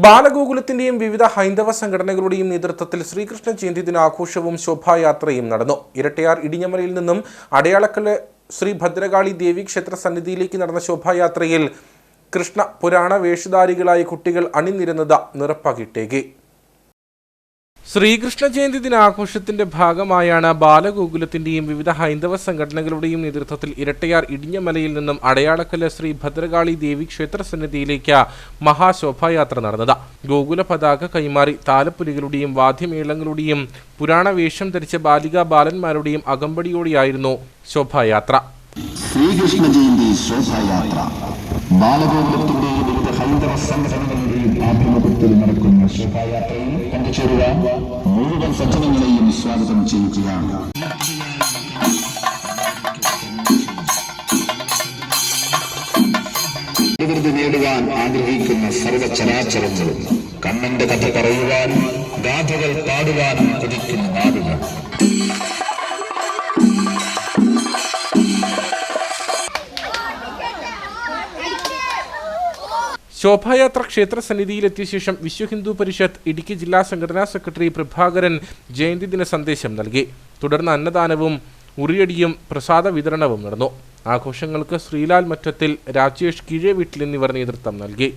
ബാലഗോകുലത്തിന്റെയും വിവിധ ഹൈന്ദവ സംഘടനകളുടെയും നേതൃത്വത്തിൽ ശ്രീകൃഷ്ണ ജയന്തി ദിനാഘോഷവും ശോഭായാത്രയും നടന്നു. ഇരട്ടയാർ ഇടിഞ്ഞമലയിൽ നിന്നും അടയാളക്കല് ശ്രീ ഭദ്രകാളി ദേവി ക്ഷേത്ര സന്നിധിയിലേക്ക് നടന്ന ശോഭായാത്രയിൽ കൃഷ്ണ പുരാണ വേഷധാരികളായ കുട്ടികൾ അണിനിരന്നത് നിറപ്പകിട്ടേകി. ശ്രീകൃഷ്ണ ജയന്തി ദിനാഘോഷത്തിന്റെ ഭാഗമായാണ് ബാലഗോകുലത്തിന്റെയും വിവിധ ഹൈന്ദവ സംഘടനകളുടെയും നേതൃത്വത്തിൽ ഇരട്ടയാർ ഇടിഞ്ഞമലയിൽ നിന്നും അടയാളക്കല് ശ്രീ ഭദ്രകാളി ദേവി ക്ഷേത്ര സന്നിധിയിലേക്ക് മഹാശോഭായാത്ര നടന്നത്. ഗോകുല പതാക കൈമാറി താലപ്പൊലികളുടെയും വാദ്യമേളങ്ങളുടെയും പുരാണ വേഷം ധരിച്ച ബാലികാ ബാലന്മാരുടെയും അകമ്പടിയോടെയായിരുന്നു ശോഭായാത്ര. ശ്രീകൃഷ്ണ ജയന്തി ശോഭായാത്ര ബാലഗോകുലത്തിന്റെയും വിവിധ ഹൈന്ദവ സംഘടനകളുടെയും ആഭിമുഖ്യത്തിൽ നടക്കുന്ന ശോഭായാത്രയിൽ പങ്കുചേരുവാൻ മുഴുവൻ സജ്ജനങ്ങളെയും സ്വാഗതം ചെയ്യുകയാണ്. അഭിവൃദ്ധി നേടുവാൻ ആഗ്രഹിക്കുന്ന സർവ്വചരാചരങ്ങളും കണ്ണന്റെ കഥ പറയുവാനും ഗാഥകൾ പാടുവാനും കൊതിക്കുന്ന നാടുകൾ. ശോഭായാത്ര ക്ഷേത്ര സന്നിധിയിലെത്തിയ ശേഷം വിശ്വ ഹിന്ദു പരിഷത്ത് ഇടുക്കി ജില്ലാ സംഘടനാ സെക്രട്ടറി പ്രഭാകരൻ ജയന്തി ദിന സന്ദേശം നൽകി. തുടർന്ന് അന്നദാനവും ഉറിയടിയും പ്രസാദ വിതരണവും നടന്നു. ആഘോഷങ്ങൾക്ക് ശ്രീലാൽ മറ്റത്തിൽ, രാജേഷ് കീഴേ വീട്ടിൽ എന്നിവർ നേതൃത്വം നൽകി.